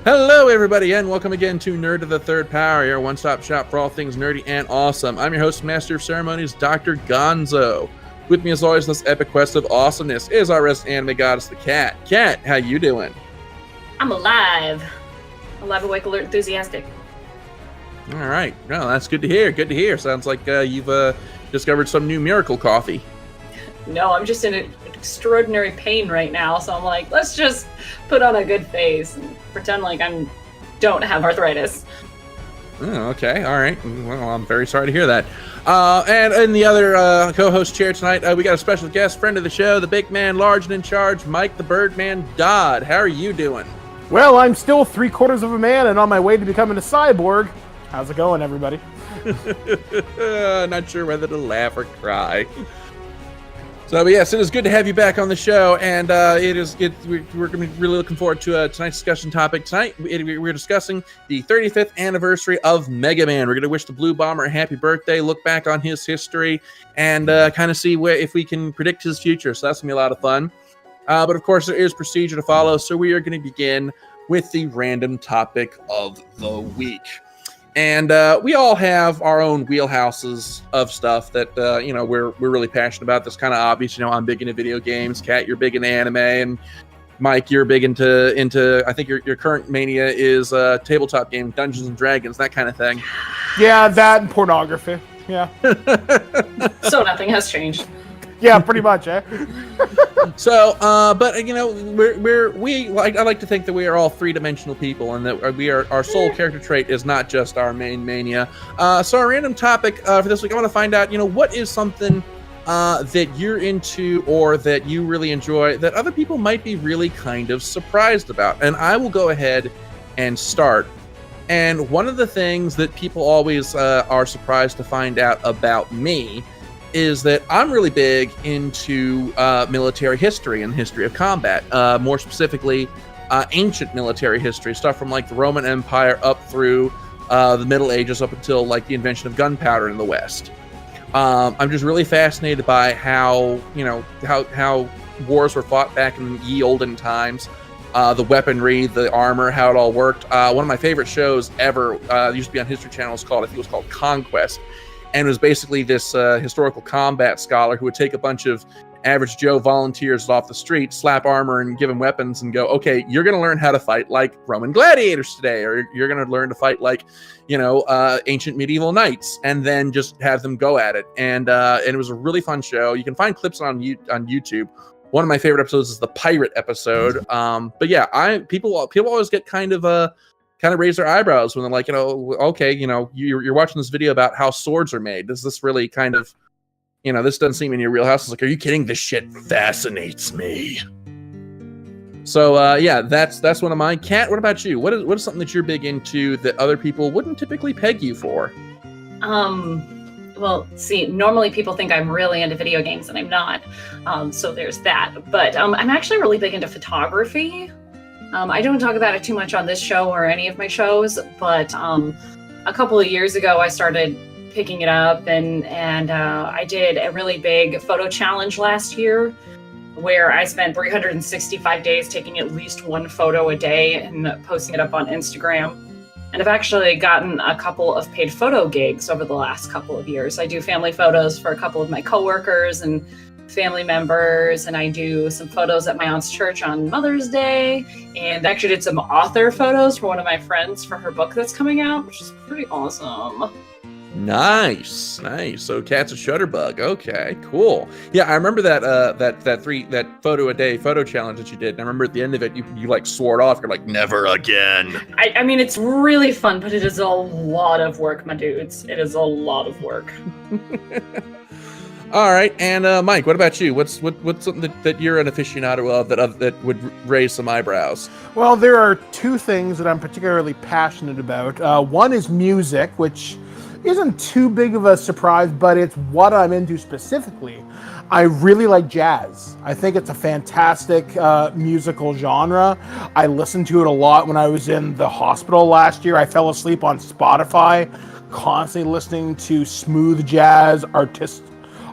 Hello, everybody, and welcome again to Nerd of the Third Power, your one-stop shop for all things nerdy and awesome. I'm your host, Master of Ceremonies, Dr. Gonzo. With me, as always, in this epic quest of awesomeness is our resident anime goddess, the Cat. Cat, how you doing? I'm alive. Alive, awake, alert, enthusiastic. All right. Well, that's good to hear. Good to hear. Sounds like you've discovered some new miracle coffee. No, I'm just in extraordinary pain right now, so I'm like, let's just put on a good face and pretend like I don't have arthritis. Oh, okay. All right. Well, I'm very sorry to hear that. And in the other co-host chair tonight, we got a special guest, friend of the show, the big man, large and in charge, Mike the Birdman Dodd. How are you doing? Well, I'm still 3/4 of a man and on my way to becoming a cyborg. How's it going, everybody? Not sure whether to laugh or cry. So, but yes, it is good to have you back on the show, and we're going to be really looking forward to tonight's discussion topic. Tonight, we're discussing the 35th anniversary of Mega Man. We're going to wish the Blue Bomber a happy birthday, look back on his history, and kind of see if we can predict his future. So that's going to be a lot of fun. But of course, there is procedure to follow, so we are going to begin with the random topic of the week. And we all have our own wheelhouses of stuff that we're really passionate about. That's kind of obvious. You know, I'm big into video games. Kat, you're big into anime, and Mike, you're big into. I think your current mania is tabletop game, Dungeons and Dragons, that kind of thing. Yeah, that and pornography. Yeah. So nothing has changed. Yeah, pretty much, eh? So, but you know, I like to think that we are all three-dimensional people, and that our sole character trait is not just our main mania. So, our random topic for this week, I want to find out, what is something that you're into or that you really enjoy that other people might be really kind of surprised about. And I will go ahead and start. And one of the things that people always are surprised to find out about me is that I'm really big into military history and history of combat. More specifically, ancient military history, stuff from like the Roman Empire up through the Middle Ages, up until like the invention of gunpowder in the West. I'm just really fascinated by how wars were fought back in ye olden times, the weaponry, the armor, how it all worked. One of my favorite shows ever used to be on History Channel. I think it was called Conquest. And it was basically this historical combat scholar who would take a bunch of average Joe volunteers off the street, slap armor and give them weapons and go, okay, you're going to learn how to fight like Roman gladiators today, or you're going to learn to fight like, ancient medieval knights, and then just have them go at it. And it was a really fun show. You can find clips on YouTube. One of my favorite episodes is the pirate episode. But yeah, people always get kind of raise their eyebrows when they're like, okay, you're watching this video about how swords are made. Does this really kind of, this doesn't seem in your wheelhouse? It's like, are you kidding? This shit fascinates me. So yeah, that's one of mine. Kat, what about you? What is something that you're big into that other people wouldn't typically peg you for? Well, see, normally people think I'm really into video games, and I'm not. So there's that. But I'm actually really big into photography. I don't talk about it too much on this show or any of my shows, but a couple of years ago, I started picking it up, and I did a really big photo challenge last year where I spent 365 days taking at least one photo a day and posting it up on Instagram. And I've actually gotten a couple of paid photo gigs over the last couple of years. I do family photos for a couple of my coworkers and family members, and I do some photos at my aunt's church on Mother's Day, and actually did some author photos for one of my friends for her book that's coming out, which is pretty awesome. Nice. So Cat's a shutterbug. Okay, cool. Yeah, I remember that photo a day photo challenge that you did. And I remember at the end of it, you like swore it off. You're like, never again. I mean, it's really fun, but it is a lot of work, my dudes. It is a lot of work. All right, and Mike, what about you? What's something that you're an aficionado of that would raise some eyebrows? Well, there are two things that I'm particularly passionate about. One is music, which isn't too big of a surprise, but it's what I'm into specifically. I really like jazz. I think it's a fantastic musical genre. I listened to it a lot when I was in the hospital last year. I fell asleep on Spotify, constantly listening to smooth jazz,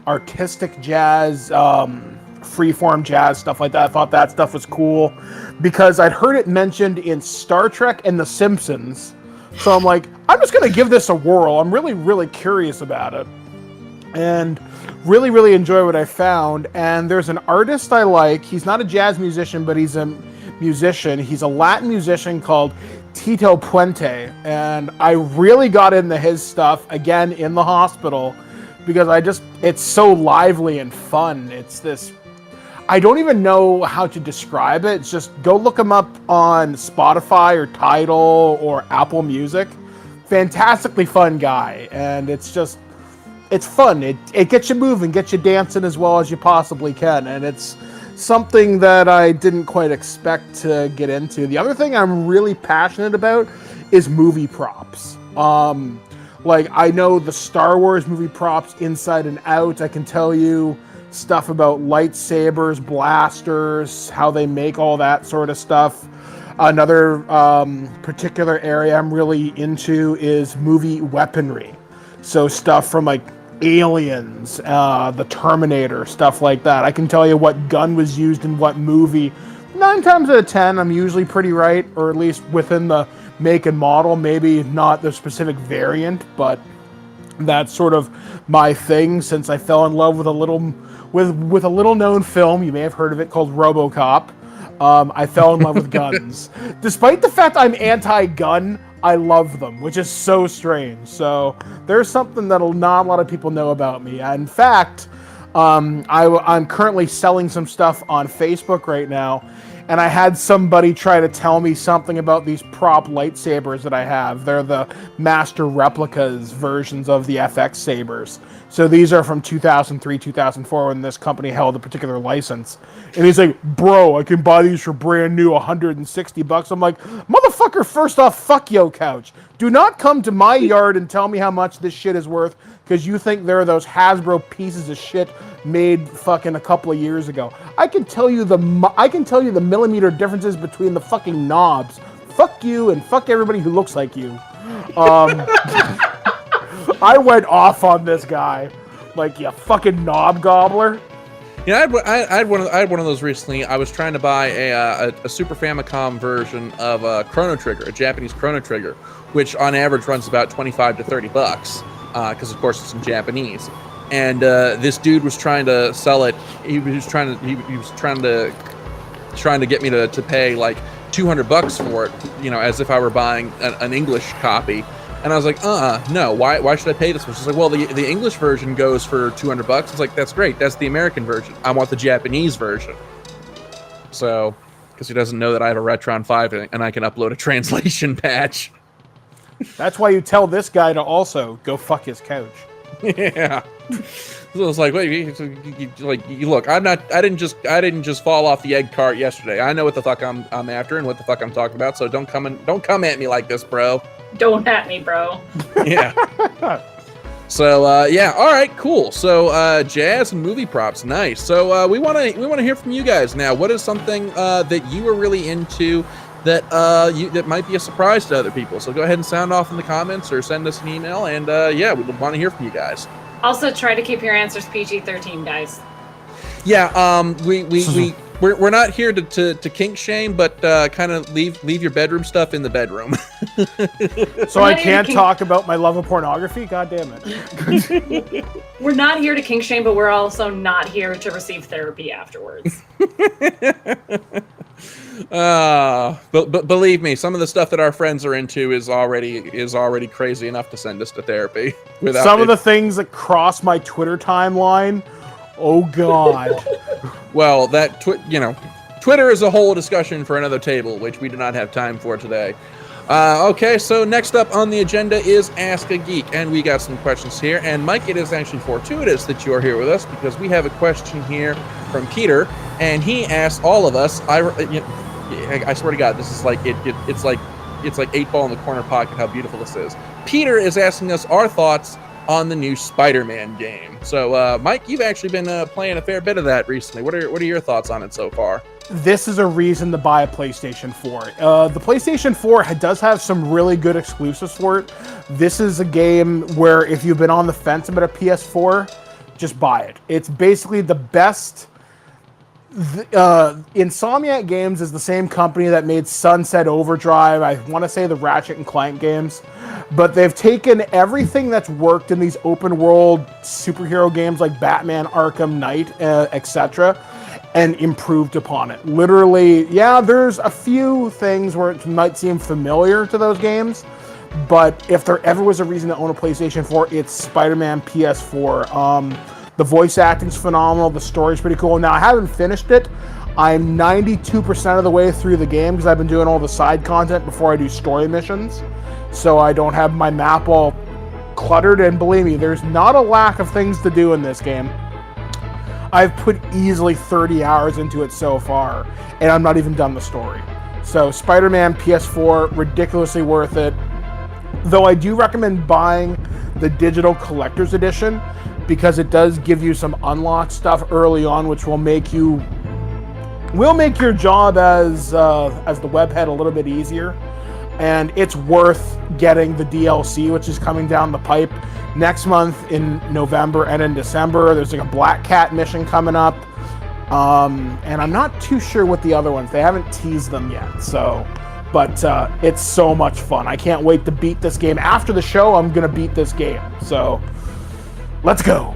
artistic jazz, freeform jazz, stuff like that. I thought that stuff was cool because I'd heard it mentioned in Star Trek and The Simpsons. So I'm like, I'm just going to give this a whirl. I'm really, really curious about it. And really, really enjoy what I found. And there's an artist I like. He's not a jazz musician, but he's a musician. He's a Latin musician called Tito Puente. And I really got into his stuff, again, in the hospital, because it's so lively and fun. It's this, I don't even know how to describe it. It's just go look him up on Spotify or Tidal or Apple Music. Fantastically fun guy. And it's fun. It gets you moving, gets you dancing as well as you possibly can. And it's something that I didn't quite expect to get into. The other thing I'm really passionate about is movie props. Like, I know the Star Wars movie props inside and out. I can tell you stuff about lightsabers, blasters, how they make all that sort of stuff. Another particular area I'm really into is movie weaponry. So stuff from like Aliens, the Terminator, stuff like that. I can tell you what gun was used in what movie. 9 times out of 10, I'm usually pretty right, or at least within the make and model, maybe not the specific variant, but that's sort of my thing since I fell in love with a little known film. You may have heard of it, called RoboCop. I fell in love with guns. Despite the fact I'm anti-gun, I love them, which is so strange. So there's something that not a lot of people know about me. In fact, I'm currently selling some stuff on Facebook right now, and I had somebody try to tell me something about these prop lightsabers that I have. They're the master replicas versions of the FX sabers. So these are from 2003, 2004, when this company held a particular license. And he's like, bro, I can buy these for brand new $160. I'm like, motherfucker, first off, fuck Yo Couch. Do not come to my yard and tell me how much this shit is worth because you think they're those Hasbro pieces of shit made fucking a couple of years ago. I can tell you the millimeter differences between the fucking knobs. Fuck you and fuck everybody who looks like you. I went off on this guy, like, you fucking knob gobbler. Yeah, I had one of those recently. I was trying to buy a Super Famicom version of Chrono Trigger, a Japanese Chrono Trigger, which on average runs about $25 to $30, because of course it's in Japanese. And this dude was trying to sell it. He was trying to get me to pay like $200 for it, as if I were buying an English copy. And I was like, no, why should I pay this much? She's like, well, the English version goes for $200. It's like, that's great. That's the American version. I want the Japanese version. So, because he doesn't know that I have a Retron 5 and I can upload a translation patch. That's why you tell this guy to also go fuck his couch. Yeah. So it's like, wait, look, I didn't just fall off the egg cart yesterday. I know what the fuck I'm after and what the fuck I'm talking about. So don't come at me like this, bro. Don't at me, bro. Yeah. So yeah, all right, cool. So jazz and movie props, nice. So we want to hear from you guys now. What is something that you were really into that that might be a surprise to other people? So go ahead and sound off in the comments or send us an email, and yeah, we want to hear from you guys. Also, try to keep your answers PG-13, guys. Yeah, we're not here to kink shame, but kind of leave your bedroom stuff in the bedroom. So I can't talk about my love of pornography? God damn it. We're not here to kink shame, but we're also not here to receive therapy afterwards. But believe me, some of the stuff that our friends are into is already crazy enough to send us to therapy. Some of the things that cross my Twitter timeline, oh god. Well, that Twitter is a whole discussion for another table, which we do not have time for today. Okay, so next up on the agenda is Ask a Geek, and we got some questions here. And Mike, it is actually fortuitous that you're here with us because we have a question here from Peter, and he asked all of us. I swear to God, this is like it's like 8-ball in the corner pocket. How beautiful this is. Peter is asking us our thoughts on the new Spider-Man game. So, Mike, you've actually been playing a fair bit of that recently. What are your thoughts on it so far? This is a reason to buy a PlayStation 4. The PlayStation 4 does have some really good exclusives for it. This is a game where if you've been on the fence about a PS4, just buy it. It's basically the best Insomniac Games is the same company that made Sunset Overdrive. I want to say the Ratchet and Clank games, but they've taken everything that's worked in these open world superhero games like Batman, Arkham Knight, etc., and improved upon it. Literally, yeah, there's a few things where it might seem familiar to those games, but if there ever was a reason to own a PlayStation 4, it's Spider-Man PS4. The voice acting's phenomenal. The story's pretty cool. Now, I haven't finished it. I'm 92% of the way through the game because I've been doing all the side content before I do story missions. So I don't have my map all cluttered. And believe me, there's not a lack of things to do in this game. I've put easily 30 hours into it so far, and I'm not even done the story. So Spider-Man PS4, ridiculously worth it. Though I do recommend buying the digital collector's edition, because it does give you some unlocked stuff early on, which will make your job as the webhead a little bit easier. And it's worth getting the DLC, which is coming down the pipe next month in November and in December. There's like a Black Cat mission coming up, and I'm not too sure what the other ones. They haven't teased them yet. So, but it's so much fun. I can't wait to beat this game. After the show, I'm gonna beat this game. So. Let's go.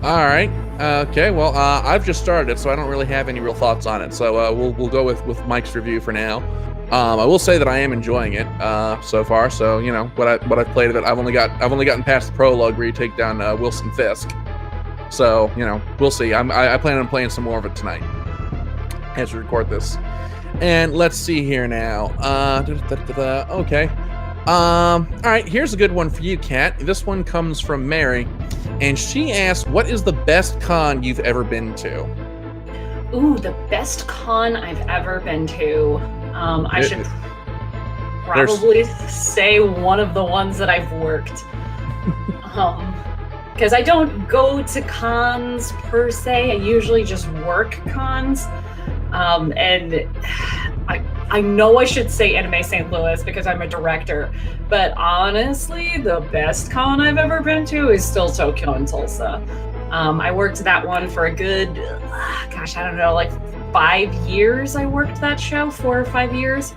All right. Okay. Well, I've just started it, so I don't really have any real thoughts on it. So we'll go with Mike's review for now. I will say that I am enjoying it so far. So what I've played of it, I've only gotten past the prologue where you take down Wilson Fisk. So we'll see. I plan on playing some more of it tonight as we record this. And let's see here now. Okay. All right, here's a good one for you, Kat. This one comes from Mary, and she asks, what is the best con you've ever been to? Ooh, the best con I've ever been to. I should probably say one of the ones that I've worked. Because I don't go to cons per se. I usually just work cons. And I know I should say Anime St. Louis because I'm a director, but honestly, the best con I've ever been to is still Tokyo and Tulsa. I worked that one for a good, like 5 years. I worked that show, 4 or 5 years.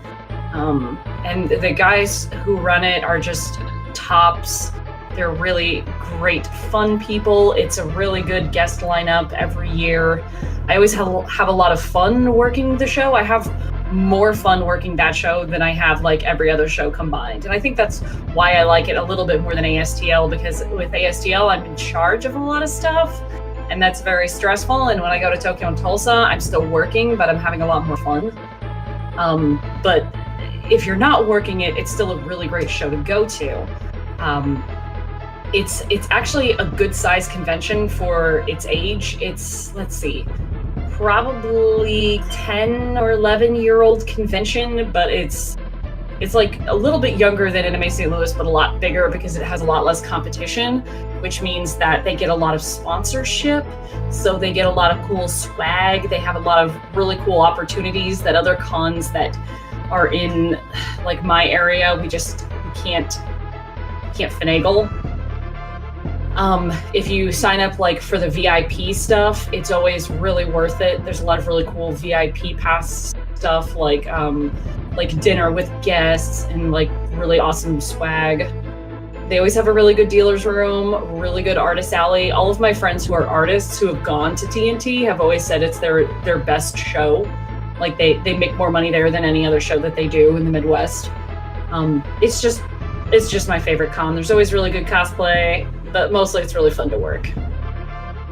And the guys who run it are just tops. They're really great, fun people. It's a really good guest lineup every year. I always have a lot of fun working the show. I have more fun working that show than I have like every other show combined. And I think that's why I like it a little bit more than ASTL, because with ASTL, I'm in charge of a lot of stuff, and that's very stressful. And when I go to Tokyo and Tulsa, I'm still working, but I'm having a lot more fun. But if you're not working it, it's still a really great show to go to. It's actually a good size convention for its age. It's, let's see, probably 10 or 11-year-old convention, but it's like a little bit younger than Anime St. Louis, but a lot bigger because it has a lot less competition, which means that they get a lot of sponsorship. So they get a lot of cool swag. They have a lot of really cool opportunities that other cons that are in like my area, we can't finagle. If you sign up like for the VIP stuff, it's always really worth it. There's a lot of really cool VIP pass stuff, like dinner with guests and like really awesome swag. They always have a really good dealer's room, really good artist alley. All of my friends who are artists who have gone to TNT have always said it's their best show. Like they make more money there than any other show that they do in the Midwest. It's just my favorite con. There's always really good cosplay, but mostly it's really fun to work.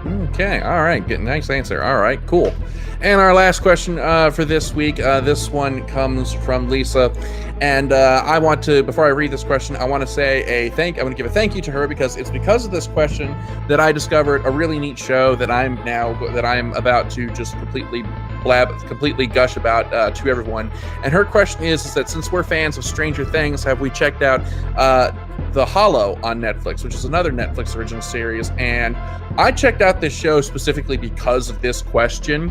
Okay, all right, good, nice answer. All right, cool. And our last question for this week, this one comes from Lisa, and I want to, before I read this question, I want to say I'm going to give a thank you to her, because it's because of this question that I discovered a really neat show that I'm about to just completely gush about to everyone. And her question is that since we're fans of Stranger Things, have we checked out The Hollow on Netflix, which is another Netflix original series? And I checked out this show specifically because of this question,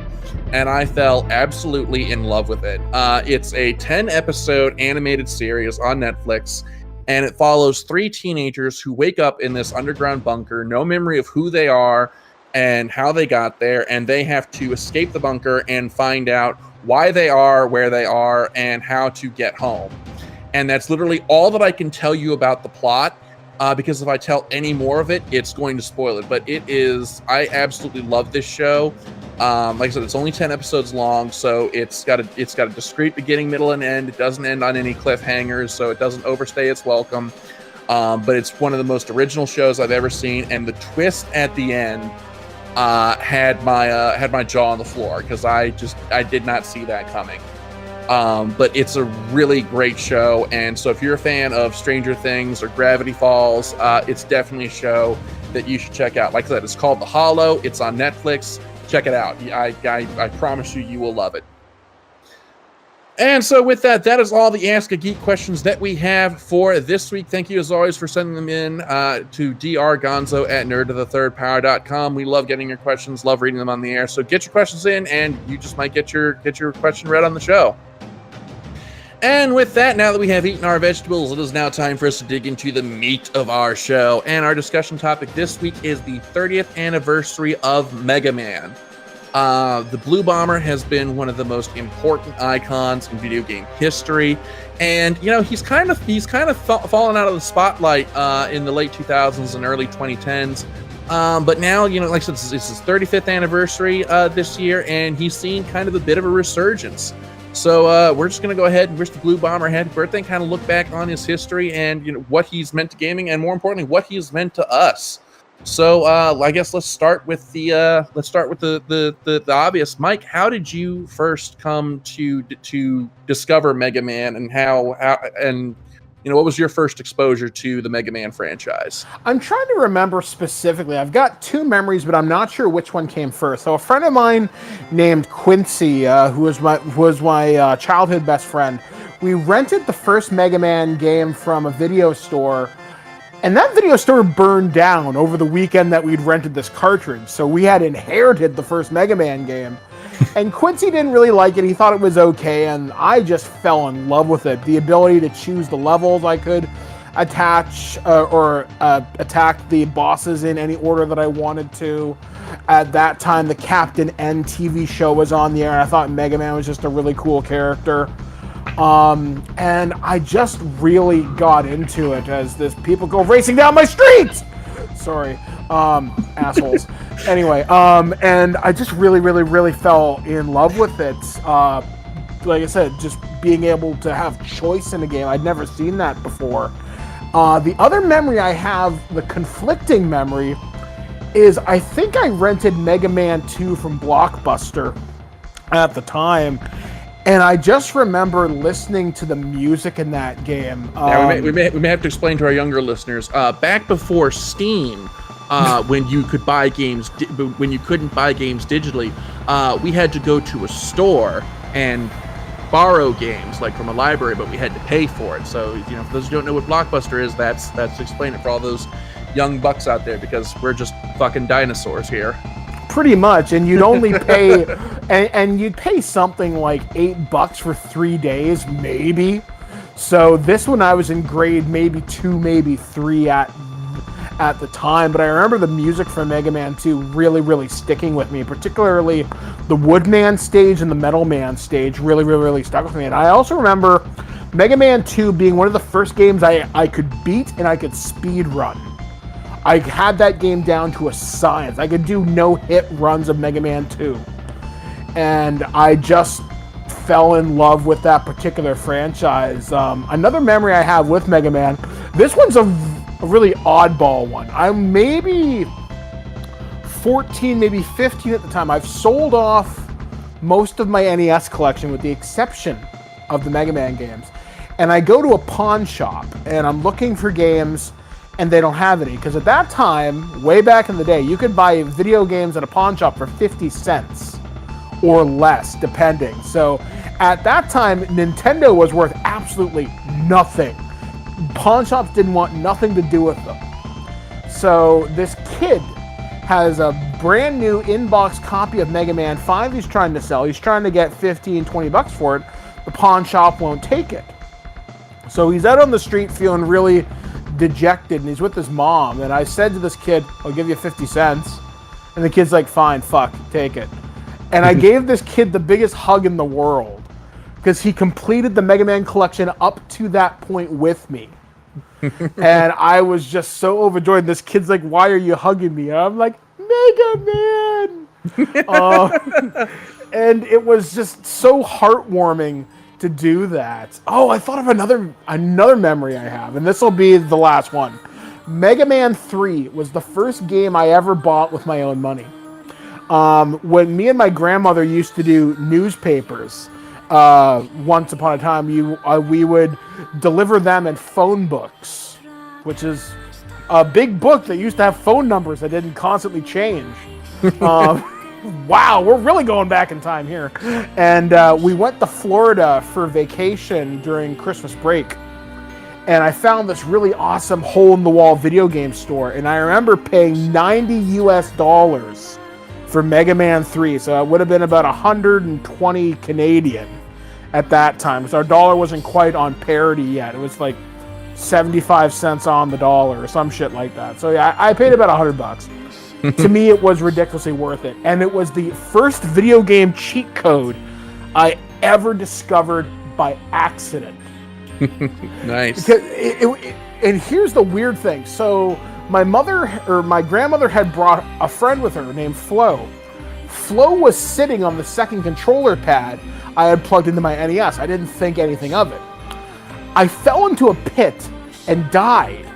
and I fell absolutely in love with it. It's a 10-episode animated series on Netflix, and it follows 3 teenagers who wake up in this underground bunker, no memory of who they are, and how they got there, and they have to escape the bunker and find out why they are where they are and how to get home. And that's literally all that I can tell you about the plot, because if I tell any more of it, it's going to spoil it. But I absolutely love this show. Like I said, it's only 10 episodes long, so it's got a discrete beginning, middle, and end. It doesn't end on any cliffhangers, so it doesn't overstay its welcome. But it's one of the most original shows I've ever seen, and the twist at the end had my jaw on the floor, because I did not see that coming. But it's a really great show, and so if you're a fan of Stranger Things or Gravity Falls, it's definitely a show that you should check out. Like I said, it's called The Hollow. It's on Netflix. Check it out. I promise you will love it. And so with that is all the Ask a Geek questions that we have for this week. Thank you as always for sending them in to drgonzo@nerdthethirdpower.com. We love getting your questions, love reading them on the air. So get your questions in, and you just might get your question read on the show. And with that, now that we have eaten our vegetables, it is now time for us to dig into the meat of our show. And our discussion topic this week is the 30th anniversary of Mega Man. The Blue Bomber has been one of the most important icons in video game history. And, he's kind of fallen out of the spotlight in the late 2000s and early 2010s. But now, like I said, it's his 35th anniversary this year, and he's seen kind of a bit of a resurgence. So we're just going to go ahead and wish the Blue Bomber a happy birthday and kind of look back on his history and what he's meant to gaming, and more importantly, what he's meant to us. So I guess let's start with the obvious. Mike, how did you first come to discover Mega Man, and what was your first exposure to the Mega Man franchise? I'm trying to remember specifically. I've got two memories, but I'm not sure which one came first. So a friend of mine named Quincy, who was my childhood best friend, we rented the first Mega Man game from a video store, and that video store burned down over the weekend that we'd rented this cartridge. So we had inherited the first Mega Man game. And Quincy didn't really like it. He thought it was okay, and I just fell in love with it. The ability to choose the levels I could attach or attack the bosses in any order that I wanted to. At that time, the Captain N TV show was on the air, and I thought Mega Man was just a really cool character. And I just really got into it as people go racing down my street. Sorry, assholes. Anyway, and I just really, really, really fell in love with it. Like I said, just being able to have choice in a game. I'd never seen that before. The other memory I have, the conflicting memory, is I think I rented Mega Man 2 from Blockbuster at the time. And I just remember listening to the music in that game. We may have to explain to our younger listeners. Back before Steam, when you could buy games, when you couldn't buy games digitally, we had to go to a store and borrow games, like from a library, but we had to pay for it. So, for those who don't know what Blockbuster is, that's to explain it for all those young bucks out there, because we're just fucking dinosaurs here. Pretty much, and you'd only pay, and you'd pay something like $8 for 3 days, maybe. So this one I was in grade maybe 2, maybe 3 at the time. But I remember the music from Mega Man 2 really, really sticking with me, particularly the Woodman stage and the Metal Man stage really, really, really stuck with me. And I also remember Mega Man 2 being one of the first games I could beat and I could speed run. I had that game down to a science. I could do no-hit runs of Mega Man 2. And I just fell in love with that particular franchise. Another memory I have with Mega Man, this one's a really oddball one. I'm maybe 14, maybe 15 at the time. I've sold off most of my NES collection with the exception of the Mega Man games. And I go to a pawn shop, and I'm looking for games, and they don't have any. Because at that time, way back in the day, you could buy video games at a pawn shop for 50 cents or less, depending. So at that time, Nintendo was worth absolutely nothing. Pawn shops didn't want nothing to do with them. So this kid has a brand new in-box copy of Mega Man 5 he's trying to sell. He's trying to get $15-20 for it. The pawn shop won't take it. So he's out on the street feeling really dejected, and he's with his mom. And I said to this kid, I'll give you 50 cents. And the kid's like, fine, fuck, take it. And I gave this kid the biggest hug in the world because he completed the Mega Man collection up to that point with me. And I was just so overjoyed. This kid's like, why are you hugging me? And I'm like, Mega Man! And it was just so heartwarming to do that. Oh, I thought of another memory I have, and this will be the last one. Mega Man 3 was the first game I ever bought with my own money. When me and my grandmother used to do newspapers, once upon a time, we would deliver them in phone books, which is a big book that used to have phone numbers that didn't constantly change. Wow, we're really going back in time here. And we went to Florida for vacation during Christmas break. And I found this really awesome hole-in-the-wall video game store. And I remember paying $90 US for Mega Man 3. So it would have been about 120 Canadian at that time. Because our dollar wasn't quite on parity yet. It was like 75 cents on the dollar or some shit like that. So yeah, I paid about $100. To me, it was ridiculously worth it. And it was the first video game cheat code I ever discovered by accident. Nice. And here's the weird thing. So my grandmother had brought a friend with her named Flo. Flo was sitting on the second controller pad I had plugged into my NES. I didn't think anything of it. I fell into a pit and died.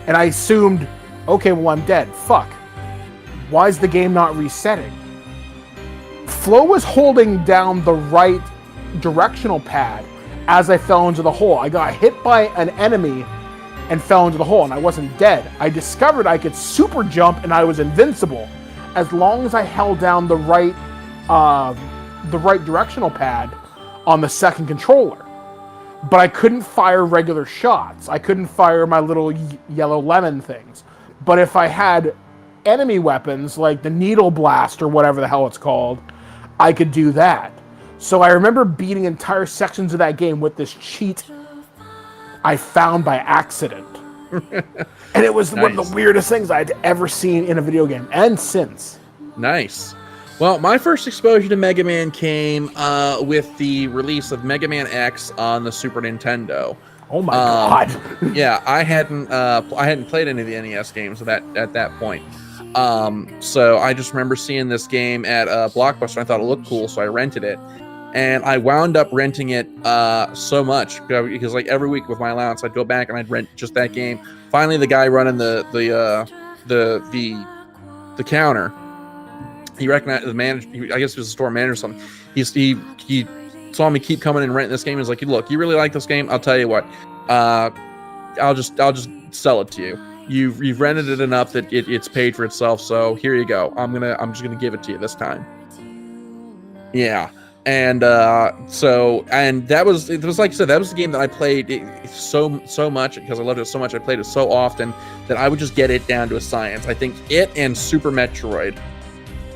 And I assumed, okay, well, I'm dead. Fuck. Why is the game not resetting? Flo was holding down the right directional pad as I fell into the hole. I got hit by an enemy and fell into the hole, and I wasn't dead. I discovered I could super jump and I was invincible as long as I held down the right directional pad on the second controller. But I couldn't fire regular shots. I couldn't fire my little yellow lemon things. But if I had enemy weapons like the needle blast or whatever the hell it's called, I could do that. So I remember beating entire sections of that game with this cheat I found by accident. And it was Nice. one of the weirdest things I'd ever seen in a video game, and since. Nice. Well, my first exposure to Mega Man came with the release of Mega Man X on the Super Nintendo. Oh my god. Yeah, I hadn't played any of the NES games at that point. So I just remember seeing this game at Blockbuster. I thought it looked cool, so I rented it. And I wound up renting it so much because like every week with my allowance, I'd go back and I'd rent just that game. Finally, the guy running the counter, he recognized the manager. I guess he was a store manager or something. He saw me keep coming and renting this game. He's like, "Look, you really like this game? I'll tell you what. I'll just sell it to you. You've rented it enough that it's paid for itself. So here you go. I'm just gonna give it to you this time." Yeah. And it was like I said, that was the game that I played so much because I loved it so much. I played it so often that I would just get it down to a science. I think it and Super Metroid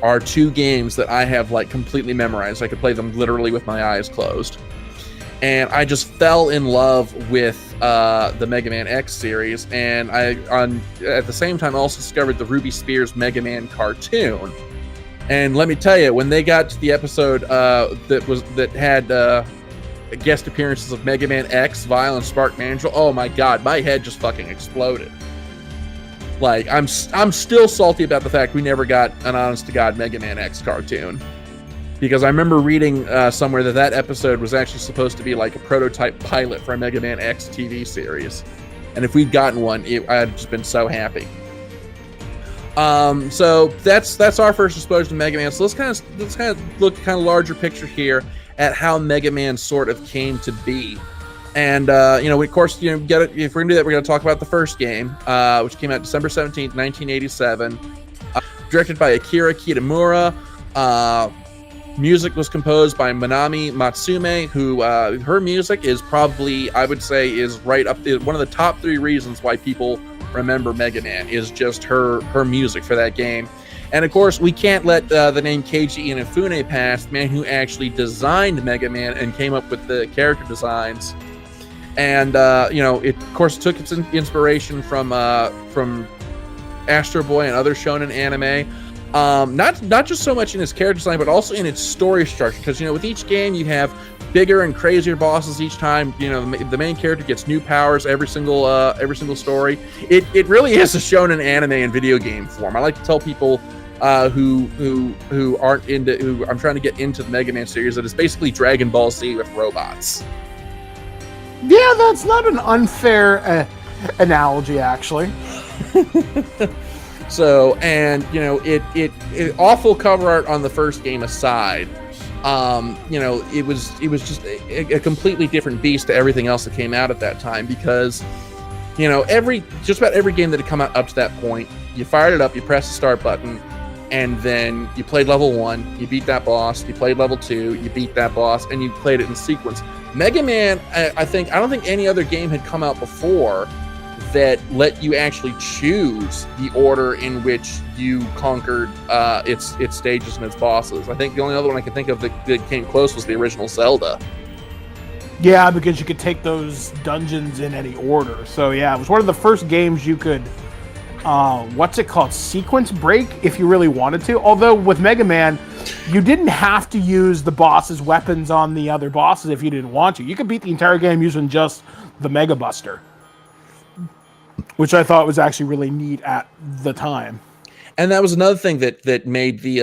are two games that I have like completely memorized. I could play them literally with my eyes closed. And I just fell in love with the Mega Man X series, and at the same time also discovered the Ruby Spears Mega Man cartoon. And let me tell you, when they got to the episode that had guest appearances of Mega Man X, Vile, and Spark Mandrill, oh my god, my head just fucking exploded. Like, I'm still salty about the fact we never got an honest-to-God Mega Man X cartoon. Because I remember reading somewhere that episode was actually supposed to be like a prototype pilot for a Mega Man X TV series. And if we'd gotten one, I'd just been so happy. So that's our first exposure to Mega Man. So let's kind of look kind of larger picture here at how Mega Man sort of came to be. And of course, if we're gonna do that, we're gonna talk about the first game, which came out December 17th, 1987, directed by Akira Kitamura. Music was composed by Manami Matsume, who her music is probably, I would say, is right up one of the top 3 reasons why people remember Mega Man is just her music for that game. And of course, we can't let the name Keiji Inafune pass, the man who actually designed Mega Man and came up with the character designs. And it of course took its inspiration from Astro Boy and other shonen anime. Not just so much in its character design, but also in its story structure. Because with each game you have bigger and crazier bosses each time. The main character gets new powers every single story. It really is a shonen anime in video game form. I like to tell people who aren't who I'm trying to get into the Mega Man series that it's basically Dragon Ball Z with robots. Yeah, that's not an unfair analogy, actually. So, and it awful cover art on the first game aside, it was just a completely different beast to everything else that came out at that time, because just about every game that had come out up to that point, you fired it up, you pressed the start button, and then you played level 1, you beat that boss, you played level 2, you beat that boss, and you played it in sequence. Mega Man, I don't think any other game had come out before that let you actually choose the order in which you conquered its stages and its bosses. I think the only other one I can think of that came close was the original Zelda. Yeah, because you could take those dungeons in any order. So yeah, it was one of the first games you could, sequence break if you really wanted to. Although with Mega Man, you didn't have to use the boss's weapons on the other bosses if you didn't want to. You could beat the entire game using just the Mega Buster, which I thought was actually really neat at the time. And that was another thing that made the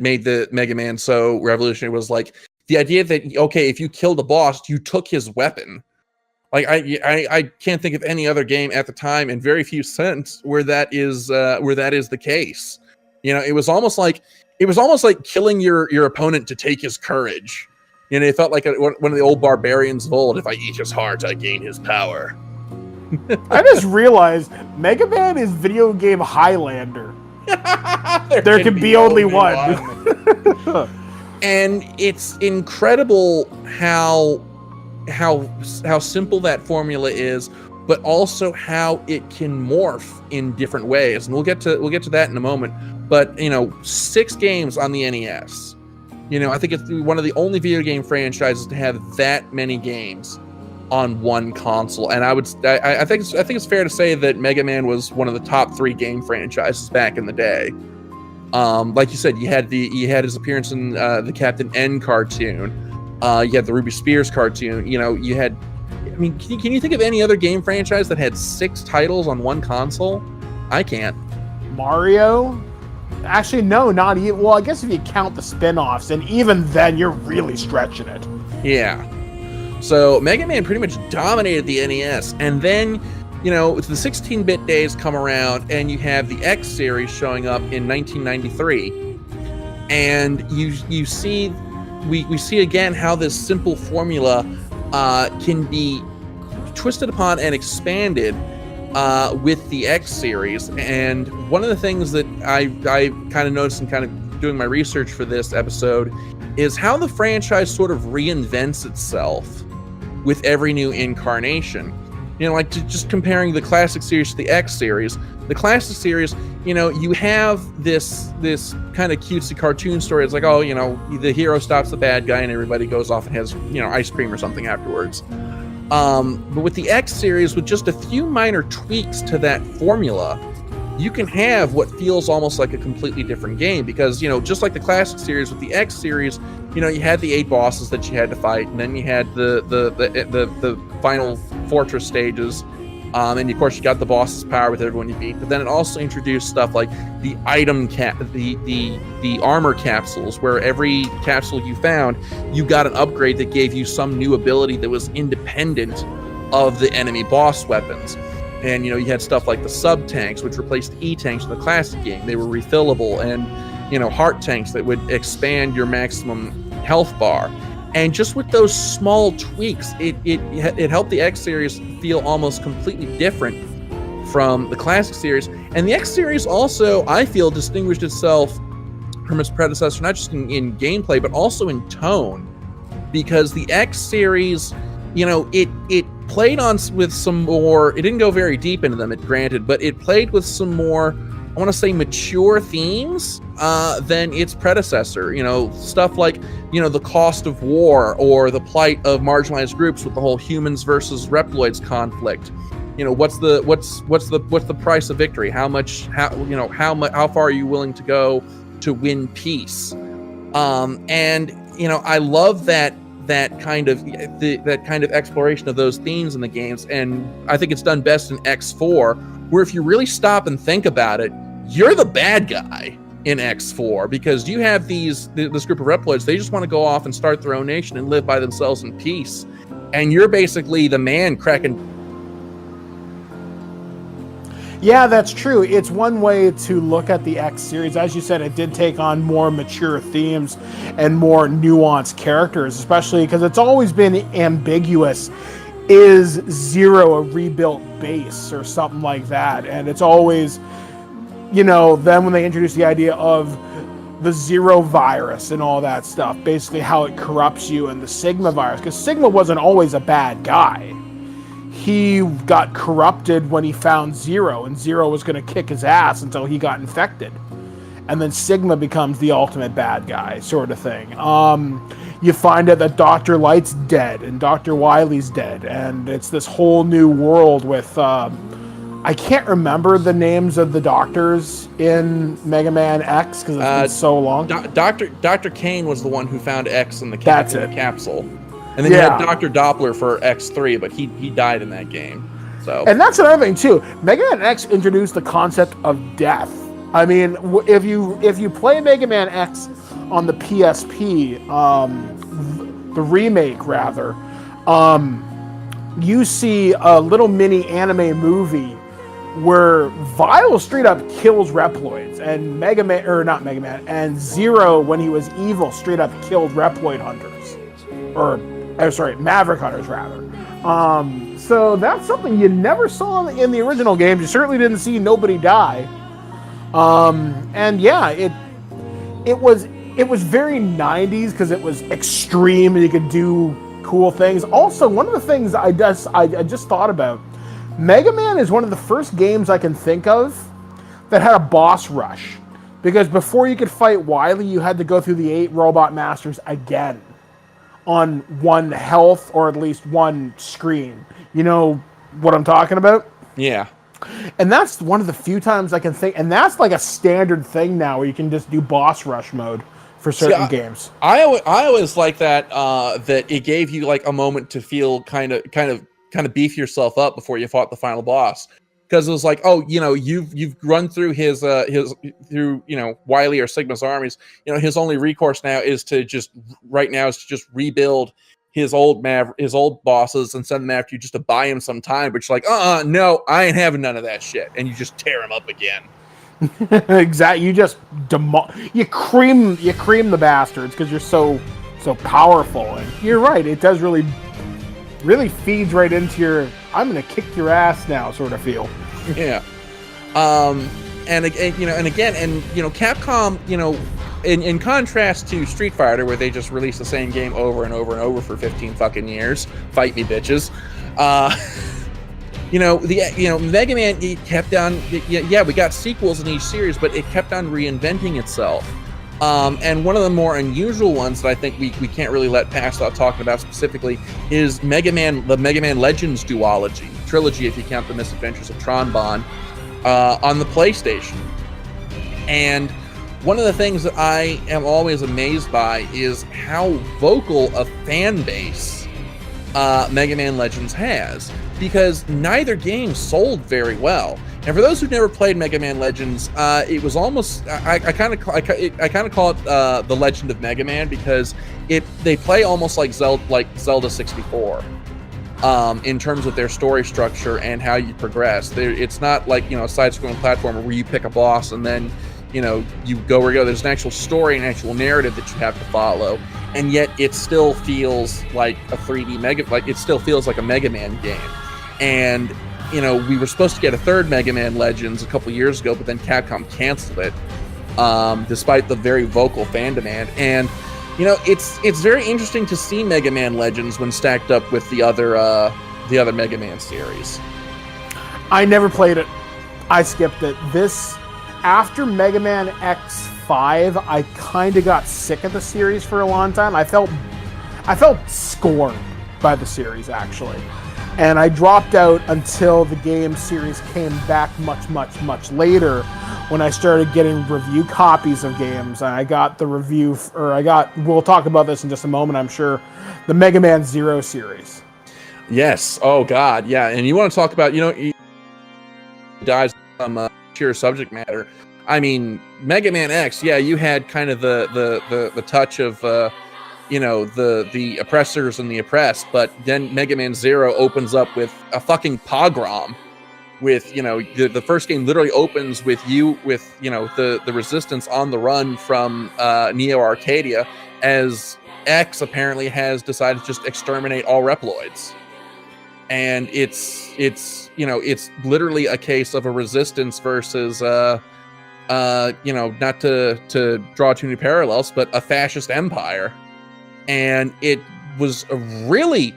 made the Mega Man so revolutionary, was like the idea that, okay, if you killed a boss, you took his weapon. Like I can't think of any other game at the time, and very few since, where that is the case. It was almost like killing your opponent to take his courage. It felt like one of the old barbarians of old. If I eat his heart, I gain his power. I just realized Mega Man is video game Highlander. there can be only one. And it's incredible how simple that formula is, but also how it can morph in different ways. And we'll get to that in a moment. But 6 games on the NES. I think it's one of the only video game franchises to have that many games on one console. And I think it's fair to say that Mega Man was one of the top 3 game franchises back in the day. Like you said, you had his appearance in the Captain N cartoon. You had the Ruby Spears cartoon. You had, can you think of any other game franchise that had 6 titles on one console? I can't. Mario? Actually, no, not even. Well, I guess if you count the spin-offs, and even then, you're really stretching it. Yeah. So Mega Man pretty much dominated the NES, and then the 16-bit days come around, and you have the X series showing up in 1993, and we see again how this simple formula can be twisted upon and expanded with the X series. And one of the things that I kind of noticed in kind of doing my research for this episode is how the franchise sort of reinvents itself with every new incarnation. Just comparing the classic series to the X series. The classic series, you have this kind of cutesy cartoon story. It's like, the hero stops the bad guy and everybody goes off and has, ice cream or something afterwards. But with the X series, with just a few minor tweaks to that formula, you can have what feels almost like a completely different game. Because, just like the classic series, with the X series, you had the 8 bosses that you had to fight, and then you had the final fortress stages, and of course you got the boss's power with everyone you beat. But then it also introduced stuff like the the armor capsules, where every capsule you found, you got an upgrade that gave you some new ability that was independent of the enemy boss weapons. And you had stuff like the sub tanks, which replaced E-tanks in the classic game. They were refillable, and heart tanks that would expand your maximum health bar. And just with those small tweaks, it helped the X series feel almost completely different from the classic series. And the X series also, I feel, distinguished itself from its predecessor, not just in gameplay, but also in tone. Because the X series, it played on with some more, it didn't go very deep into them, granted, but it played with some more, I want to say, mature themes than its predecessor. Stuff like, the cost of war, or the plight of marginalized groups with the whole humans versus Reploids conflict. what's the price of victory? How far are you willing to go to win peace? And I love that kind of exploration of those themes in the games, and I think it's done best in X4, where if you really stop and think about it, you're the bad guy in X4, because you have this group of Reploids. They just want to go off and start their own nation and live by themselves in peace, and you're basically the man cracking. Yeah, that's true. It's one way to look at the X series. As you said, it did take on more mature themes and more nuanced characters, especially because it's always been ambiguous. Is Zero a rebuilt base or something like that? And it's always, then when they introduce the idea of the Zero virus and all that stuff, basically how it corrupts you, and the Sigma virus, because Sigma wasn't always a bad guy. He got corrupted when he found Zero, and Zero was going to kick his ass until he got infected. And then Sigma becomes the ultimate bad guy, sort of thing. You find out that Dr. Light's dead, and Dr. Wily's dead, and it's this whole new world with... I can't remember the names of the doctors in Mega Man X, because it's been so long. Dr. Kane was the one who found X in the capsule. And then you had Dr. Doppler for X3, but he died in that game. So, and that's another thing too. Mega Man X introduced the concept of death. I mean, if you play Mega Man X on the PSP, the remake rather, you see a little mini anime movie where Vile straight up kills Reploids, and and Zero, when he was evil, straight up killed Reploid hunters, Maverick hunters rather. So that's something you never saw in the original games. You certainly didn't see nobody die. And yeah, it was very 90s because it was extreme and you could do cool things. Also, one of the things I just thought about, Mega Man is one of the first games I can think of that had a boss rush, because before you could fight Wily, you had to go through the 8 Robot Masters again on one health, or at least one screen. You know what I'm talking about? Yeah. And that's one of the few times I can think, and that's like a standard thing now where you can just do boss rush mode for certain games. I always like that that it gave you like a moment to feel kind of beef yourself up before you fought the final boss, because it was like, oh, you've run through his Wily or Sigma's armies. His only recourse now is to just rebuild his old bosses and send them after you just to buy him some time. But you're like, no, I ain't having none of that shit, and you just tear him up again. Exactly. You just you cream the bastards because you're so powerful. And you're right. It does really feeds right into your I'm gonna kick your ass now sort of feel. Yeah. And Capcom, in contrast to Street Fighter, where they just release the same game over and over and over for 15 fucking years, fight me bitches. Mega Man, it kept on. Yeah, we got sequels in each series, but it kept on reinventing itself. And one of the more unusual ones that I think we can't really let pass without talking about specifically is the Mega Man Legends trilogy, if you count the Misadventures of Tron Bonne, on the PlayStation. And one of the things that I am always amazed by is how vocal a fan base Mega Man Legends has, because neither game sold very well. And for those who've never played Mega Man Legends, it was almost I kind of call it the Legend of Mega Man, because they play almost like Zelda 64 in terms of their story structure and how you progress. It's not like a side-scrolling platformer where you pick a boss and then you go where you go. There's an actual story, an actual narrative that you have to follow, and yet it still feels like a 3D it still feels like a Mega Man game. And we were supposed to get a third Mega Man Legends a couple years ago, but then Capcom canceled it, despite the very vocal fan demand. And it's very interesting to see Mega Man Legends when stacked up with the other Mega Man series. I never played it. I skipped it. After Mega Man X5, I kind of got sick of the series for a long time. I felt scorned by the series, actually. And I dropped out until the game series came back much later, when I started getting review copies of games. And I got the we'll talk about this in just a moment, I'm sure, the Mega Man Zero series. Yes. Oh God. Yeah. And you want to talk about, he dives some sheer subject matter. I mean, Mega Man X. Yeah, you had kind of the touch of the oppressors and the oppressed, but then Mega Man Zero opens up with a fucking pogrom. With the first game literally opens with the resistance on the run from Neo Arcadia, as X apparently has decided to just exterminate all Reploids. And it's literally a case of a resistance versus not to draw too many parallels, but a fascist empire. And it was a really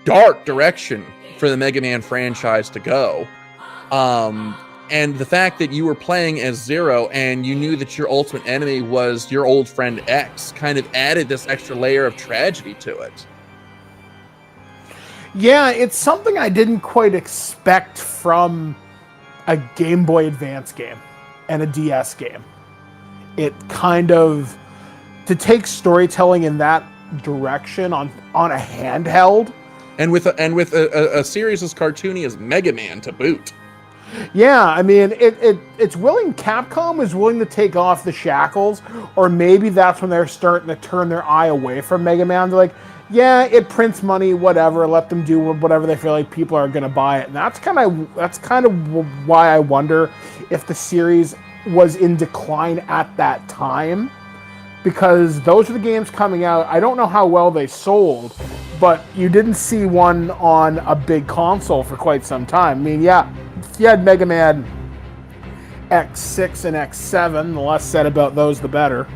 dark direction for the Mega Man franchise to go. And the fact that you were playing as Zero and you knew that your ultimate enemy was your old friend X kind of added this extra layer of tragedy to it. Yeah, it's something I didn't quite expect from a Game Boy Advance game and a DS game. It kind of, to take storytelling in that direction on a handheld, and with a series as cartoony as Mega Man to boot. Yeah, I mean, it's willing. Capcom is willing to take off the shackles, or maybe that's when they're starting to turn their eye away from Mega Man. They're like, yeah, it prints money, whatever. Let them do whatever they feel like people are going to buy it. And that's kind of why I wonder if the series was in decline at that time, because those are the games coming out. I don't know how well they sold, but you didn't see one on a big console for quite some time. I mean, yeah, you had Mega Man X6 and X7. The less said about those, the better.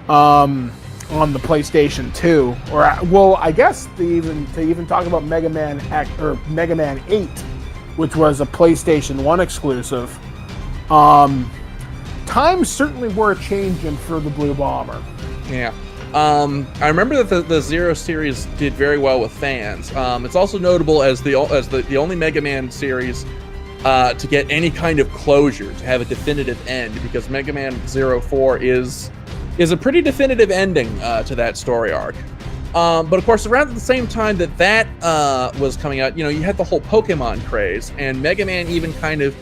On the PlayStation 2, or I guess to even talk about Mega Man X or Mega Man 8, which was a PlayStation 1 exclusive. Times certainly were changing for the Blue Bomber. Yeah. I remember that the Zero series did very well with fans. It's also notable as the only Mega Man series to get any kind of closure, to have a definitive end, because Mega Man 04 is a pretty definitive ending to that story arc. But of course, around the same time that was coming out, you had the whole Pokemon craze, and Mega Man even kind of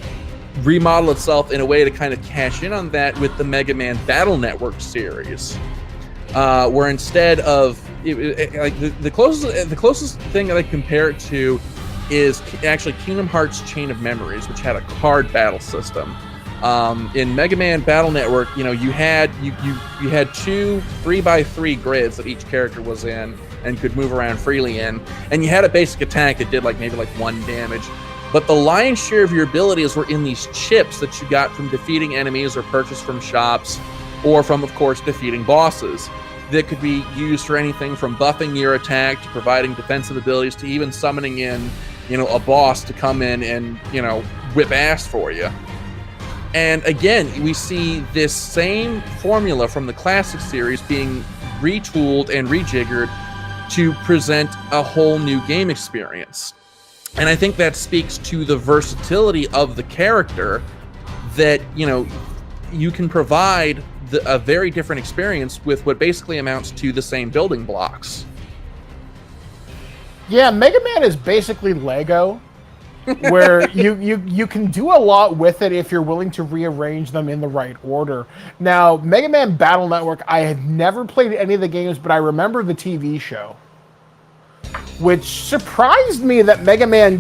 remodeled itself in a way to kind of cash in on that with the Mega Man Battle Network series, where instead of the closest thing that I compare it to is actually Kingdom Hearts Chain of Memories, which had a card battle system. In Mega Man Battle Network, you had two 3x3 grids that each character was in and could move around freely in, and you had a basic attack that did maybe 1 damage. But the lion's share of your abilities were in these chips that you got from defeating enemies or purchased from shops, or from, of course, defeating bosses. That could be used for anything from buffing your attack to providing defensive abilities to even summoning in, a boss to come in and, whip ass for you. And again, we see this same formula from the classic series being retooled and rejiggered to present a whole new game experience. And I think that speaks to the versatility of the character, that, you can provide a very different experience with what basically amounts to the same building blocks. Yeah, Mega Man is basically Lego, where you can do a lot with it if you're willing to rearrange them in the right order. Now, Mega Man Battle Network, I had never played any of the games, but I remember the TV show, which surprised me that Mega Man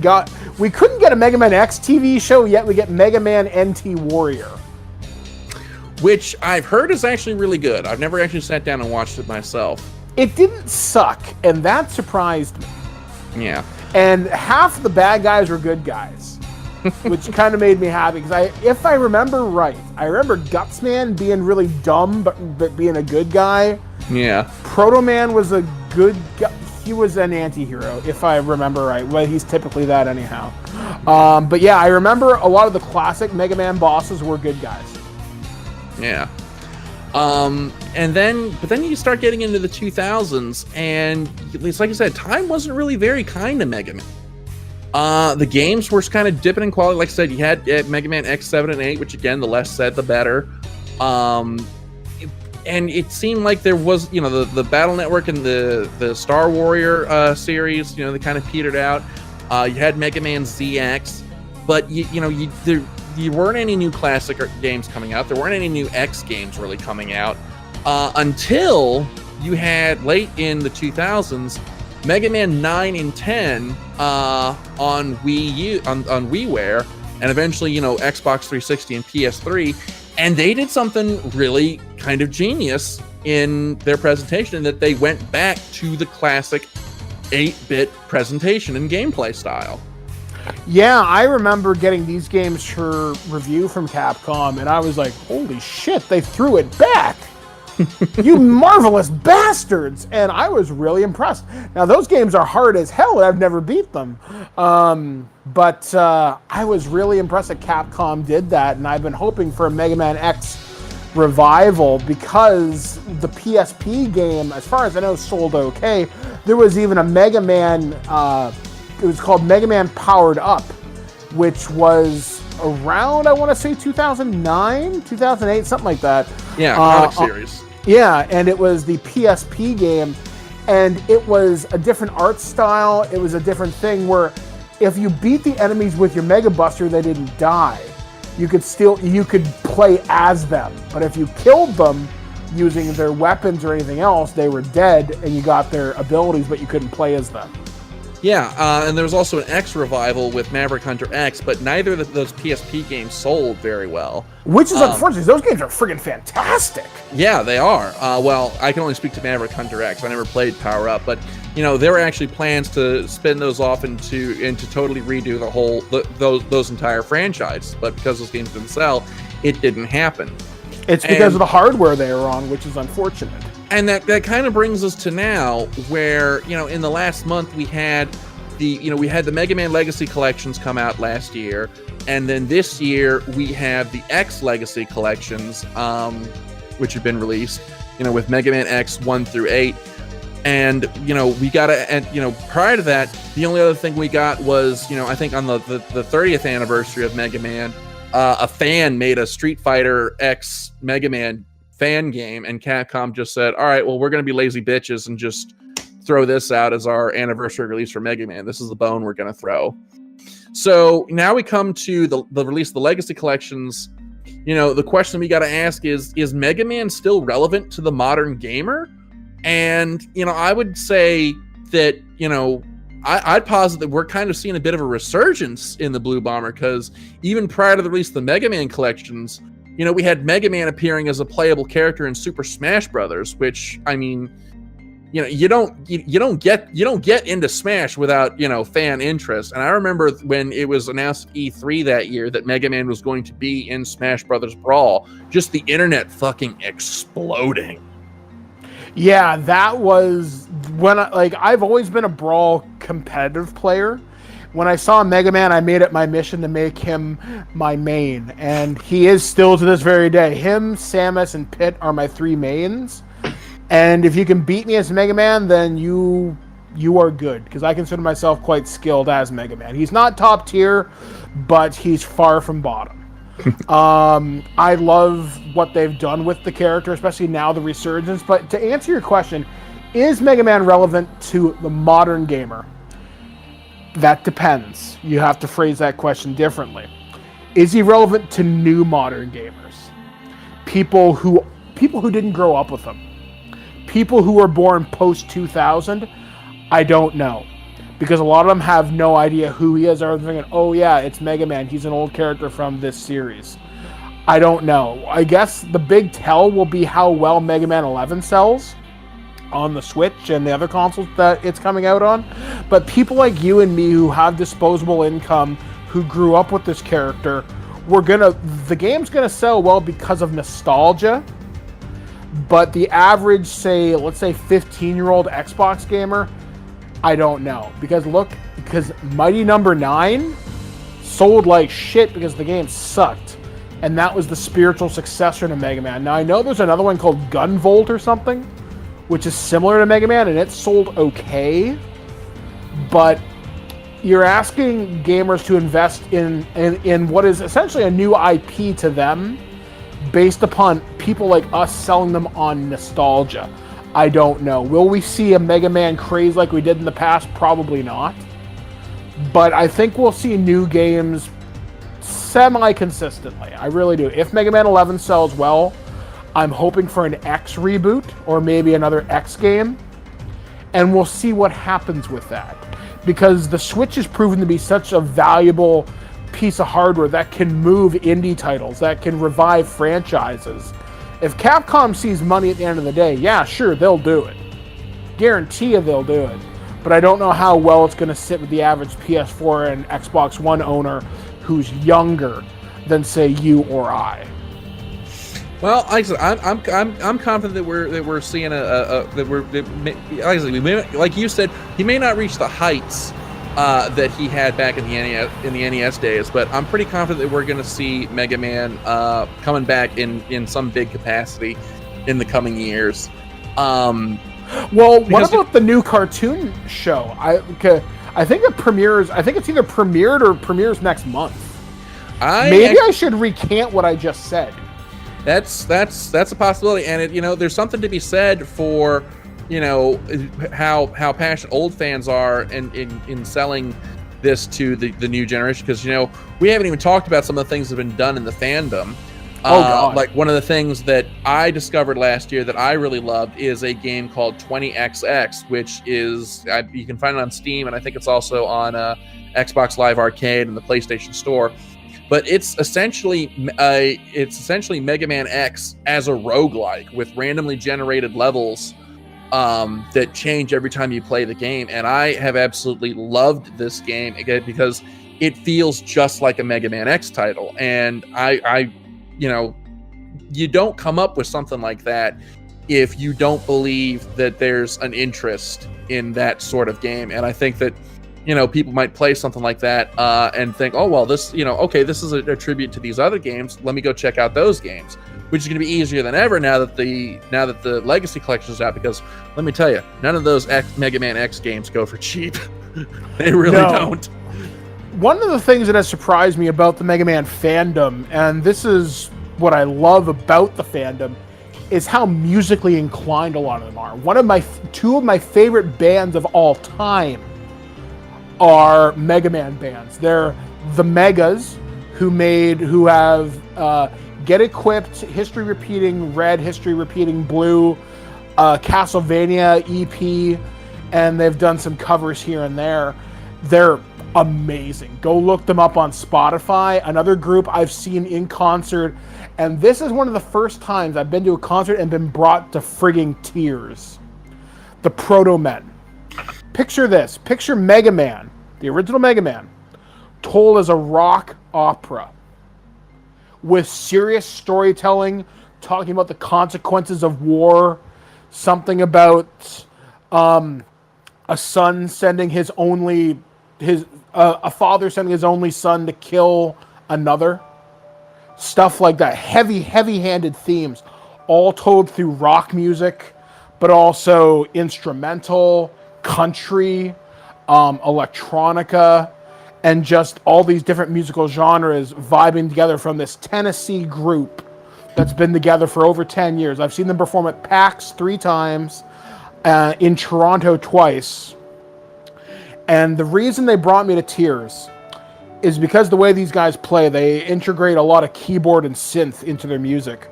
we couldn't get a Mega Man X TV show, yet we get Mega Man NT Warrior, which I've heard is actually really good. I've never actually sat down and watched it myself. It didn't suck, and that surprised me. Yeah. And half the bad guys were good guys, which kind of made me happy, because if I remember right, I remember Gutsman being really dumb, but being a good guy. Yeah. Proto Man was a good guy. He was an anti-hero, if I remember right. Well, he's typically that anyhow. But yeah, I remember a lot of the classic Mega Man bosses were good guys. Yeah. But then you start getting into the 2000s, and it's like I said, time wasn't really very kind to Mega Man. The games were kind of dipping in quality. Like I said, you had Mega Man X7 and 8, which again, the less said, the better. And it seemed like there was, the Battle Network and the Star Warrior series, they kind of petered out. You had Mega Man ZX, but there weren't any new classic games coming out. There weren't any new X games really coming out until you had late in the 2000s Mega Man 9 and 10 on Wii U, on WiiWare, and eventually Xbox 360 and PS3, and they did something really kind of genius in their presentation, in that they went back to the classic 8-bit presentation and gameplay style. Yeah, I remember getting these games for review from Capcom, and I was like, holy shit, they threw it back! You marvelous bastards! And I was really impressed. Now, those games are hard as hell, and I've never beat them. But I was really impressed that Capcom did that, and I've been hoping for a Mega Man X revival, because the PSP game, as far as I know, sold okay. There was even a Mega Man... it was called Mega Man Powered Up, which was around, I want to say, 2009, 2008, something like that. Yeah, comic series. Yeah, and it was the PSP game, and it was a different art style. It was a different thing where if you beat the enemies with your Mega Buster, they didn't die. You could play as them, but if you killed them using their weapons or anything else, they were dead, and you got their abilities, but you couldn't play as them. Yeah, and there was also an X revival with Maverick Hunter X, but neither of those PSP games sold very well. Which is unfortunate. Those games are friggin' fantastic. Yeah, they are. Well, I can only speak to Maverick Hunter X. I never played Power Up, but there were actually plans to spin those off and to totally redo the whole those entire franchise. But because those games didn't sell, it didn't happen. It's because of the hardware they were on, which is unfortunate. And that kind of brings us to now, where in the last month we had the Mega Man Legacy collections come out last year, and then this year we have the X Legacy collections, which have been released, with Mega Man X 1 through 8, and we got prior to that, the only other thing we got was I think on the 30th anniversary of Mega Man, a fan made a Street Fighter X Mega Man fan game, and Capcom just said, all right, well, we're going to be lazy bitches and just throw this out as our anniversary release for Mega Man. This is the bone we're going to throw. So now we come to the release of the Legacy collections. The question we got to ask is Mega Man still relevant to the modern gamer? And I would say that I'd posit that we're kind of seeing a bit of a resurgence in the Blue Bomber, because even prior to the release of the Mega Man collections, we had Mega Man appearing as a playable character in Super Smash Brothers, which, I mean, you don't get into Smash without fan interest. And I remember when it was announced at E3 that year that Mega Man was going to be in Smash Brothers Brawl, just the internet fucking exploding. Yeah, that was when I've always been a Brawl competitive player. When I saw Mega Man, I made it my mission to make him my main, and he is still to this very day. Him, Samus, and Pit are my 3 mains, and if you can beat me as Mega Man, then you are good, because I consider myself quite skilled as Mega Man. He's not top tier, but he's far from bottom. I love what they've done with the character, especially now the resurgence. But to answer your question, is Mega Man relevant to the modern gamer? That depends. You have to phrase that question differently. Is he relevant to new modern gamers? People who didn't grow up with him. People who were born post 2000, I don't know. Because a lot of them have no idea who he is. They're thinking, oh yeah, it's Mega Man. He's an old character from this series. I don't know. I guess the big tell will be how well Mega Man 11 sells on the Switch and the other consoles that it's coming out on. But people like you and me who have disposable income, who grew up with this character, the game's gonna sell well because of nostalgia. But the average, let's say 15-year-old Xbox gamer, I don't know. Because Mighty Number 9 sold like shit because the game sucked. and that was the spiritual successor to Mega Man. Now, I know there's another one called Gunvolt or something, which is similar to Mega Man, and it sold okay, but you're asking gamers to invest in what is essentially a new IP to them based upon people like us selling them on nostalgia. I don't know. Will we see a Mega Man craze like we did in the past? Probably not. But I think we'll see new games semi-consistently. I really do. If Mega Man 11 sells well, I'm hoping for an X reboot or maybe another X game. And we'll see what happens with that. Because the Switch has proven to be such a valuable piece of hardware that can move indie titles, that can revive franchises. If Capcom sees money at the end of the day, yeah, sure, they'll do it. Guarantee you they'll do it. But I don't know how well it's going to sit with the average PS4 and Xbox One owner who's younger than, say, you or I. Well, like I said, I'm confident that we're seeing like you said, he may not reach the heights that he had back in the NES days, but I'm pretty confident that we're going to see Mega Man coming back in some big capacity in the coming years. Well, what about the new cartoon show? I think it premieres. I think it's either premiered or premieres next month. I should recant what I just said. That's a possibility, and there's something to be said for how passionate old fans are in selling this to the new generation, because we haven't even talked about some of the things that have been done in the fandom. God. Like one of the things that I discovered last year that I really loved is a game called 20XX, which is you can find it on Steam, and I think it's also on Xbox Live Arcade and the PlayStation Store. But it's essentially Mega Man X as a roguelike with randomly generated levels that change every time you play the game. And I have absolutely loved this game again because it feels just like a Mega Man X title. And you don't come up with something like that if you don't believe that there's an interest in that sort of game. And I think that people might play something like that and think, oh, well, this, okay, this is a tribute to these other games. Let me go check out those games, which is going to be easier than ever now that the Legacy Collection is out, because let me tell you, none of those Mega Man X games go for cheap. They really don't. One of the things that has surprised me about the Mega Man fandom, and this is what I love about the fandom, is how musically inclined a lot of them are. Two of my favorite bands of all time are Mega Man bands. They're the Megas, who have Get Equipped, History Repeating Red, History Repeating Blue, Castlevania EP, and they've done some covers here and there. They're amazing. Go look them up on Spotify. Another group I've seen in concert, and this is one of the first times I've been to a concert and been brought to frigging tears. The Proto Men. Picture this. Picture Mega Man, the original Mega Man, told as a rock opera with serious storytelling, talking about the consequences of war, something about a son sending a father sending his only son to kill another. Stuff like that. Heavy-handed themes, all told through rock music, but also instrumental, country, electronica, and just all these different musical genres vibing together from this Tennessee group that's been together for over 10 years. I've seen them perform at PAX 3 times, in Toronto twice. And the reason they brought me to tears is because the way these guys play, they integrate a lot of keyboard and synth into their music.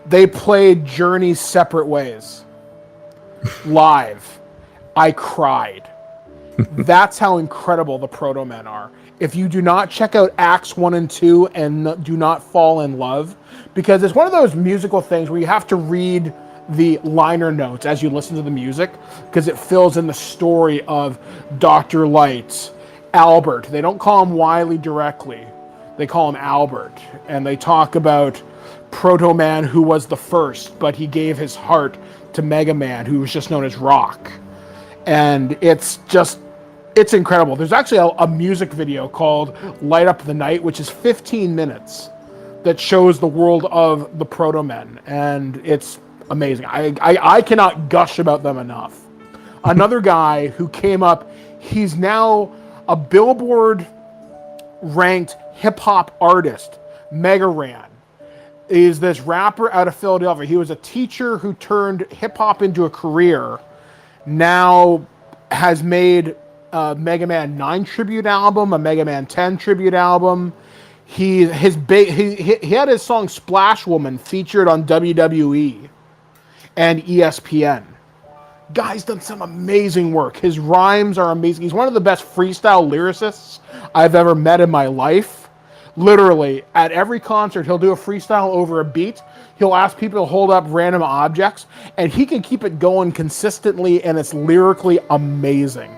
They played Journey's Separate Ways live. I cried. That's how incredible the Proto Men are. If you do not check out Acts 1 and 2 and do not fall in love, because it's one of those musical things where you have to read the liner notes as you listen to the music, because it fills in the story of Dr. Light, Albert. They don't call him Wily directly. They call him Albert. And they talk about Proto Man, who was the first, but he gave his heart to Mega Man, who was just known as Rock. And it's incredible. There's actually a music video called Light Up the Night, which is 15 minutes. that shows the world of the Proto-Men, and it's amazing. I cannot gush about them enough. Another guy who came up, he's now a Billboard ranked hip-hop artist, Mega Ran, is this rapper out of Philadelphia. He was a teacher who turned hip-hop into a career, now has made a Mega Man 9 tribute album, a Mega Man 10 tribute album. He had his song Splash Woman featured on WWE and ESPN. Guy's done some amazing work. His rhymes are amazing. He's one of the best freestyle lyricists I've ever met in my life. Literally, at every concert, he'll do a freestyle over a beat. He'll ask people to hold up random objects, and he can keep it going consistently, and it's lyrically amazing.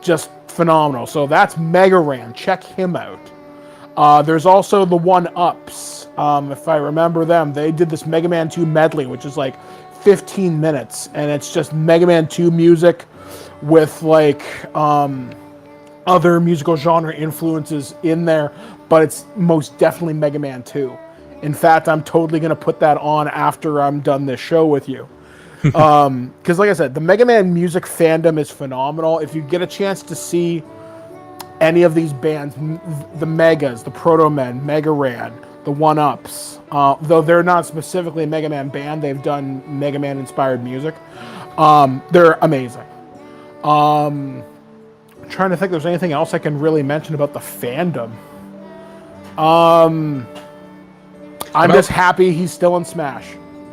Just phenomenal. So that's Mega Ran. Check him out. There's also the One-Ups. If I remember them, they did this Mega Man 2 medley, which is like 15 minutes, and it's just Mega Man 2 music with like other musical genre influences in there, but it's most definitely Mega Man 2. In fact, I'm totally going to put that on after I'm done this show with you. Because like I said, the Mega Man music fandom is phenomenal. If you get a chance to see any of these bands, the Megas, the Proto-Men, Mega Ran, the One-Ups, though they're not specifically a Mega Man band, they've done Mega Man inspired music. They're amazing. I'm trying to think if there's anything else I can really mention about the fandom. I'm just happy he's still in Smash.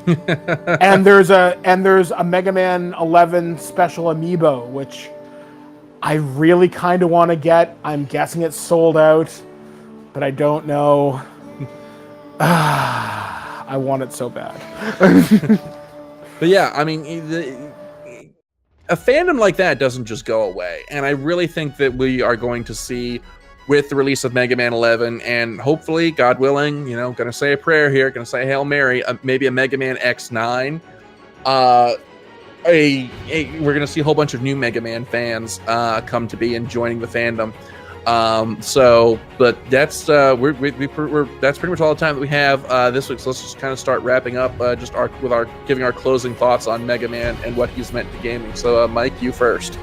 and there's a Mega Man 11 special amiibo, which I really kind of want to get. I'm guessing it's sold out, but I don't know. I want it so bad. But yeah, I mean, a fandom like that doesn't just go away. And I really think that we are going to see, with the release of Mega Man 11, and hopefully, God willing, going to say a prayer here, going to say Hail Mary, maybe a Mega Man X9. We're going to see a whole bunch of new Mega Man fans come to be and joining the fandom. But that's that's pretty much all the time that we have this week. So let's just kind of start wrapping up giving our closing thoughts on Mega Man and what he's meant to gaming. So Mike, you first.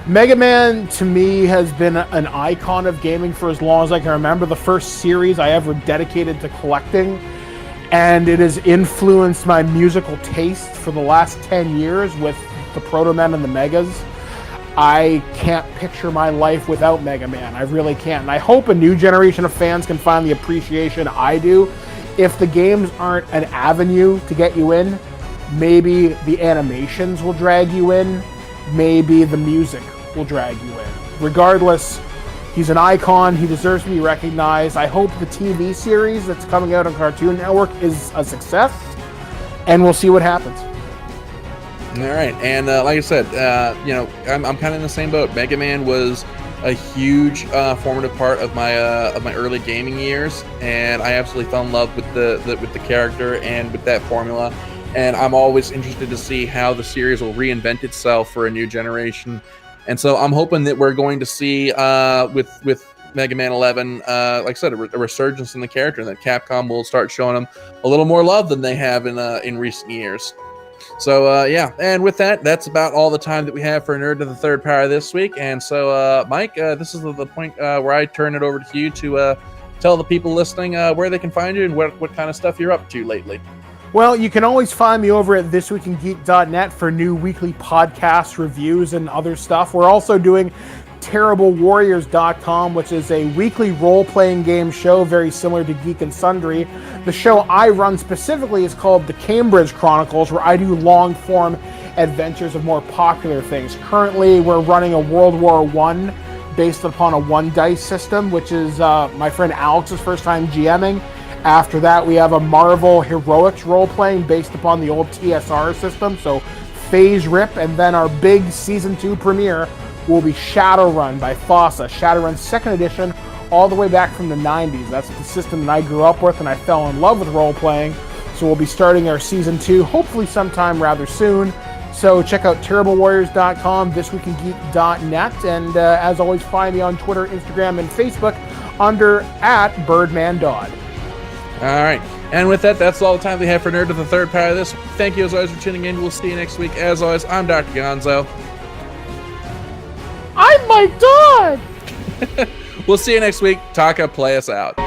Mega Man to me has been an icon of gaming for as long as I can remember. The first series I ever dedicated to collecting, and it has influenced my musical taste for the last 10 years with the Proto-Men and the Megas. I can't picture my life without Mega Man. I really can't. And I hope a new generation of fans can find the appreciation I do. If the games aren't an avenue to get you in, maybe the animations will drag you in. Maybe the music will drag you in. Regardless, he's an icon. He deserves to be recognized. I hope the TV series that's coming out on Cartoon Network is a success, and we'll see what happens. All right, and like I said, I'm kind of in the same boat. Mega Man was a huge formative part of my early gaming years, and I absolutely fell in love with the character and with that formula. And I'm always interested to see how the series will reinvent itself for a new generation. And so I'm hoping that we're going to see with Mega Man 11, like I said, a resurgence in the character, and that Capcom will start showing them a little more love than they have in recent years. So, and with that, that's about all the time that we have for Nerd to the Third Power this week. And so, Mike, this is the point where I turn it over to you to tell the people listening where they can find you and what kind of stuff you're up to lately. Well, you can always find me over at thisweekingeek.net for new weekly podcasts, reviews, and other stuff. We're also doing TerribleWarriors.com, which is a weekly role-playing game show very similar to Geek and Sundry. The show I run specifically is called The Cambridge Chronicles, where I do long-form adventures of more popular things. Currently, we're running a World War I based upon a one-dice system, which is my friend Alex's first time GMing. After that, we have a Marvel Heroics role-playing based upon the old TSR system, so Phase Rip, and then our big Season 2 premiere will be Shadowrun by FOSSA. Shadowrun 2nd edition, all the way back from the 90s. That's the system that I grew up with, and I fell in love with role-playing. So we'll be starting our Season 2, hopefully sometime rather soon. So check out TerribleWarriors.com, thisweekingeek.net, and as always, find me on Twitter, Instagram, and Facebook under @BirdmanDodd. All right. And with that, that's all the time we have for Nerd of the Third Part of this. Thank you as always for tuning in. We'll see you next week. As always, I'm Dr. Gonzo. I'm my dog! We'll see you next week. Taka, play us out.